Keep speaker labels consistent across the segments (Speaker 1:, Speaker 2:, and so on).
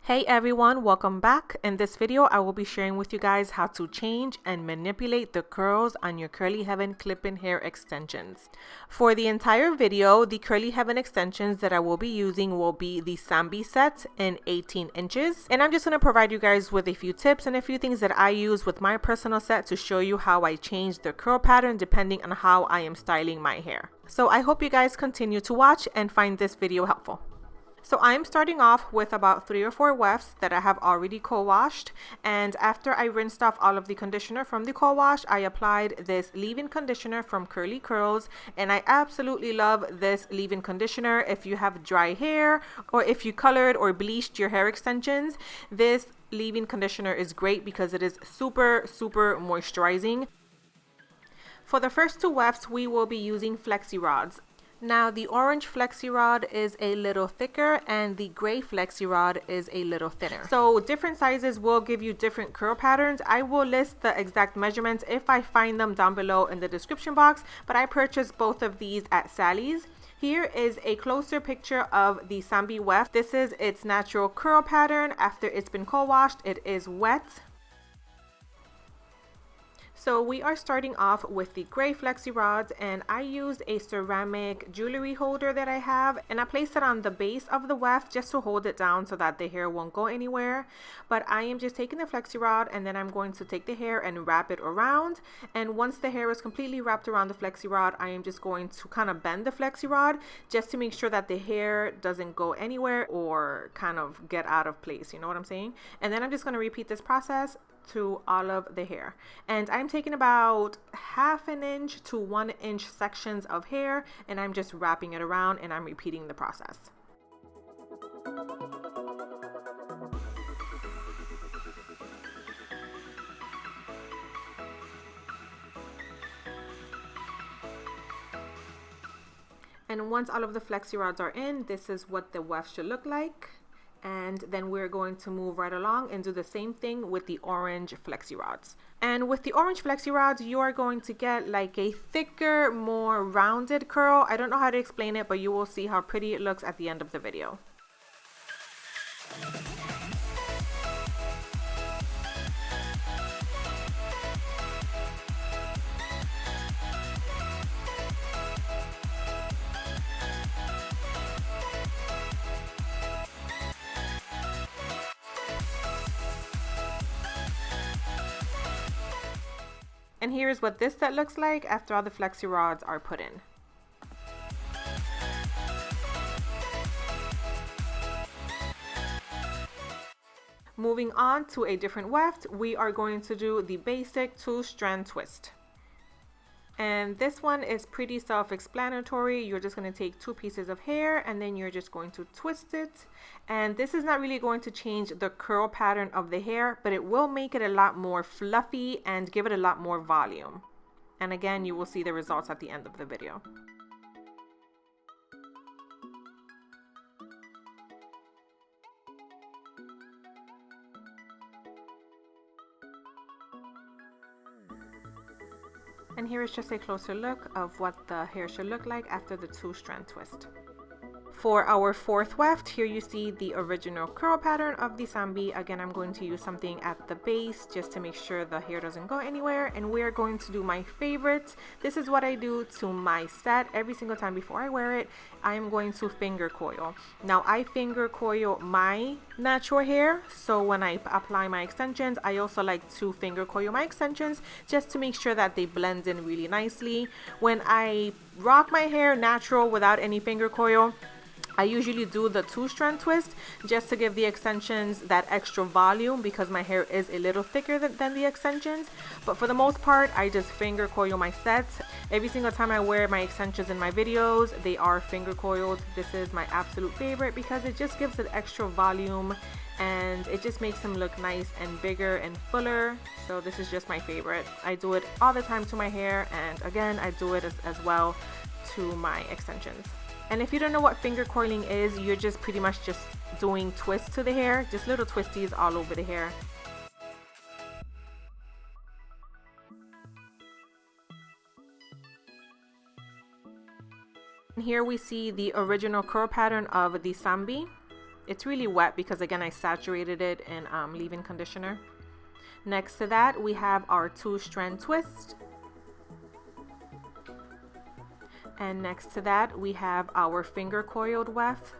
Speaker 1: Hey everyone, welcome back. In this video, I will be sharing with you guys how to change and manipulate the curls on your Curly Heaven clip-in hair extensions. For the entire video, the Curly Heaven extensions that I will be using will be the Sambi set in 18 inches. And I'm just going to provide you guys with a few tips and a few things that I use with my personal set to show you how I change the curl pattern depending on how I am styling my hair. So I hope you guys continue to watch and find this video helpful. So I'm starting off with about 3 or 4 wefts that I have already co-washed, and after I rinsed off all of the conditioner from the co-wash, I applied this leave-in conditioner from Kurls, and I absolutely love this leave-in conditioner. If you have dry hair or if you colored or bleached your hair extensions, this leave-in conditioner is great because it is super moisturizing. For the first 2 wefts, we will be using FLEXRODS. Now the orange FLEXROD is a little thicker and the gray FLEXROD is a little thinner. So different sizes will give you different curl patterns. I will list the exact measurements if I find them down below in the description box, but I purchased both of these at Sally's. Here is a closer picture of the Sambi Weft. This is its natural curl pattern after it's been co-washed. It is wet. So we are starting off with the gray FLEXRODS, and I used a ceramic jewelry holder that I have, and I placed it on the base of the weft just to hold it down so that the hair won't go anywhere. But I am just taking the FLEXROD and then I'm going to take the hair and wrap it around, and once the hair is completely wrapped around the FLEXROD, I am just going to kind of bend the FLEXROD just to make sure that the hair doesn't go anywhere or kind of get out of place, you know what I'm saying? And then I'm just going to repeat this process to all of the hair, and I'm taking about 1/2 inch to 1 inch sections of hair, and I'm just wrapping it around and I'm repeating the process. And once all of the FLEXRODS are in, this is what the weft should look like. And then we're going to move right along and do the same thing with the orange FLEXRODS. And with the orange FLEXRODS, you are going to get like a thicker, more rounded curl. I don't know how to explain it, but you will see how pretty it looks at the end of the video. And here's what this set looks like after all the FLEXRODS are put in. Moving on to a different weft, we are going to do the basic 2-strand twist. And this one is pretty self-explanatory. You're just going to take 2 pieces of hair and then you're just going to twist it. And this is not really going to change the curl pattern of the hair, but it will make it a lot more fluffy and give it a lot more volume. And again, you will see the results at the end of the video. And here is just a closer look of what the hair should look like after the 2-strand twist. For our 4th weft, here you see the original curl pattern of the Sambi. Again, I'm going to use something at the base just to make sure the hair doesn't go anywhere. And we are going to do my favorite. This is what I do to my set every single time before I wear it. I am going to finger coil. Now, I finger coil my natural hair. So when I apply my extensions, I also like to finger coil my extensions just to make sure that they blend in really nicely. When I rock my hair natural without any finger coil, I usually do the 2-strand twist just to give the extensions that extra volume because my hair is a little thicker than the extensions. But for the most part, I just finger coil my sets. Every single time I wear my extensions in my videos, they are finger coiled. This is my absolute favorite because it just gives it extra volume and it just makes them look nice and bigger and fuller. So this is just my favorite. I do it all the time to my hair, and again, I do it as well to my extensions. And if you don't know what finger coiling is, you're just pretty much just doing twists to the hair, just little twisties all over the hair. And here we see the original curl pattern of the Sambi. It's really wet because again I saturated it in leave-in conditioner. Next to that we have our 2-strand twist. And next to that we have our finger coiled weft.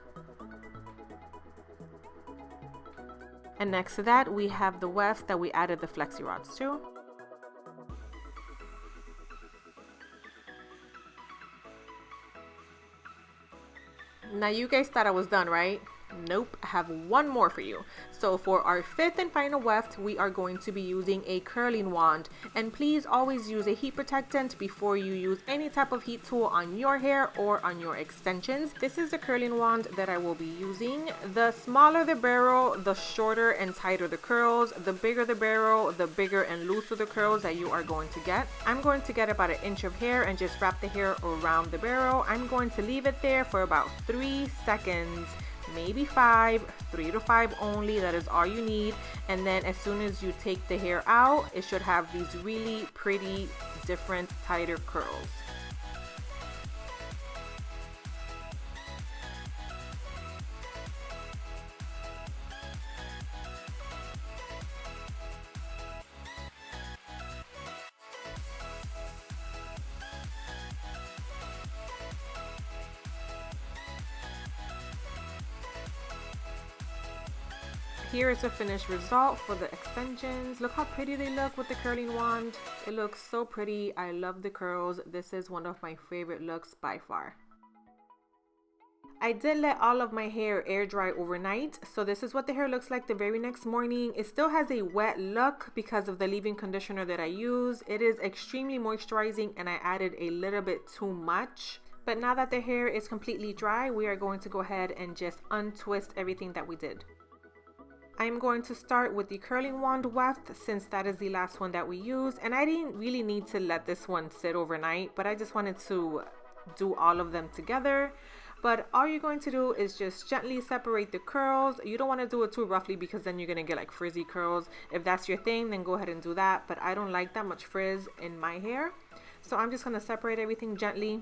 Speaker 1: And next to that we have the weft that we added the FLEXRODS to. Now you guys thought I was done, right? Nope, I have one more for you. So for our 5th and final weft, we are going to be using a curling wand. And please always use a heat protectant before you use any type of heat tool on your hair or on your extensions. This is the curling wand that I will be using. The smaller the barrel, the shorter and tighter the curls. The bigger the barrel, the bigger and looser the curls that you are going to get. I'm going to get about 1 inch of hair and just wrap the hair around the barrel. I'm going to leave it there for about 3 seconds. Maybe 5, 3 to 5 only, that is all you need. And then as soon as you take the hair out, it should have these really pretty different tighter curls. Here is a finished result for the extensions. Look how pretty they look with the curling wand. It looks so pretty. I love the curls. This is one of my favorite looks by far. I did let all of my hair air dry overnight, so this is what the hair looks like the very next morning. It still has a wet look because of the leave-in conditioner that I use. It is extremely moisturizing and I added a little bit too much. But now that the hair is completely dry, we are going to go ahead and just untwist everything that we did. I'm going to start with the curling wand weft since that is the last one that we used, and I didn't really need to let this one sit overnight, but I just wanted to do all of them together. But all you're going to do is just gently separate the curls. You don't want to do it too roughly because then you're going to get like frizzy curls. If that's your thing, then go ahead and do that, but I don't like that much frizz in my hair, so I'm just going to separate everything gently.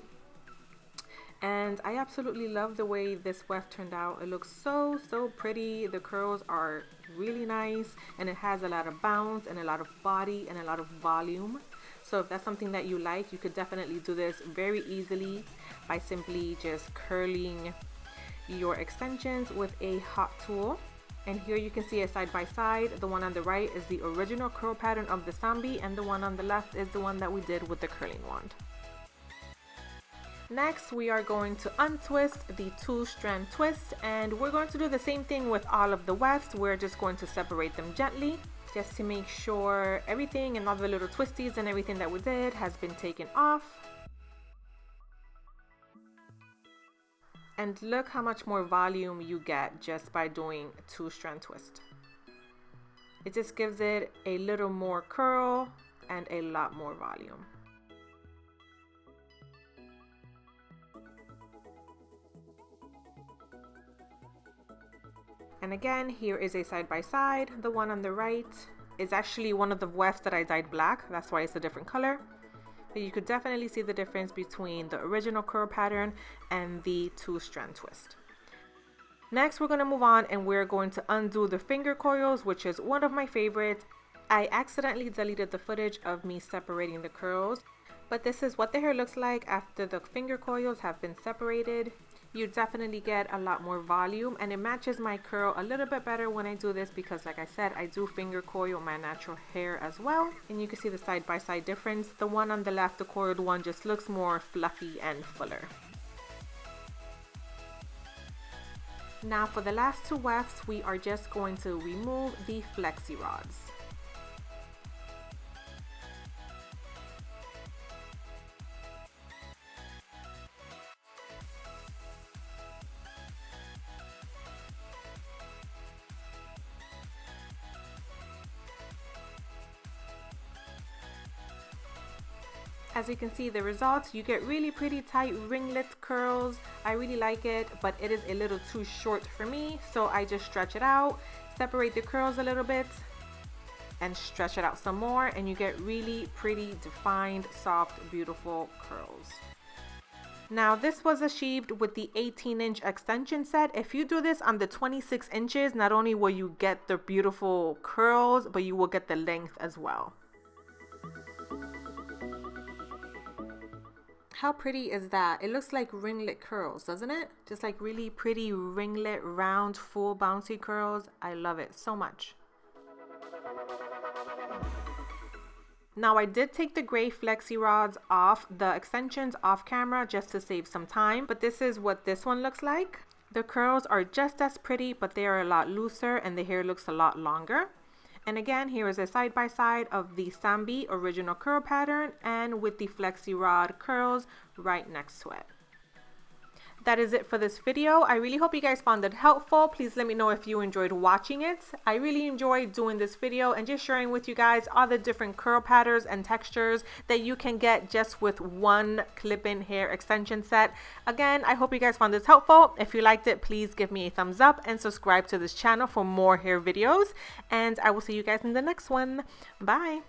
Speaker 1: And I absolutely love the way this weft turned out. It looks so pretty. The curls are really nice and it has a lot of bounce and a lot of body and a lot of volume. So if that's something that you like, you could definitely do this very easily by simply just curling your extensions with a hot tool. And here you can see a side by side. The one on the right is the original curl pattern of the zombie and the one on the left is the one that we did with the curling wand. Next, we are going to untwist the 2-strand twist, and we're going to do the same thing with all of the wefts. We're just going to separate them gently just to make sure everything and all the little twisties and everything that we did has been taken off. And look how much more volume you get just by doing 2-strand twist. It just gives it a little more curl and a lot more volume. And again, here is a side by side. The one on the right is actually one of the wefts that I dyed black. That's why it's a different color. But you could definitely see the difference between the original curl pattern and the 2-strand twist. Next, we're going to move on and we're going to undo the finger coils, which is one of my favorites. I accidentally deleted the footage of me separating the curls, but this is what the hair looks like after the finger coils have been separated. You definitely get a lot more volume and it matches my curl a little bit better when I do this because like I said, I do finger coil my natural hair as well. And you can see the side by side difference. The one on the left, the coiled one, just looks more fluffy and fuller. Now for the last 2 wefts, we are just going to remove the FLEXRODS. As you can see the results, you get really pretty tight ringlet curls. I really like it, but it is a little too short for me, so I just stretch it out, separate the curls a little bit, and stretch it out some more, and you get really pretty defined, soft, beautiful curls. Now this was achieved with the 18-inch extension set. If you do this on the 26 inches, not only will you get the beautiful curls, but you will get the length as well. How pretty is that? It looks like ringlet curls, doesn't it? Just like really pretty ringlet, round, full bouncy curls. I love it so much. Now I did take the gray FLEXRODS off the extensions off camera just to save some time, but this is what this one looks like. The curls are just as pretty, but they are a lot looser and the hair looks a lot longer. And again, here is a side-by-side of the Sambi original curl pattern and with the FLEXROD curls right next to it. That is it for this video. I really hope you guys found it helpful. Please let me know if you enjoyed watching it. I really enjoyed doing this video and just sharing with you guys all the different curl patterns and textures that you can get just with one clip-in hair extension set. Again, I hope you guys found this helpful. If you liked it, please give me a thumbs up and subscribe to this channel for more hair videos. And I will see you guys in the next one. Bye.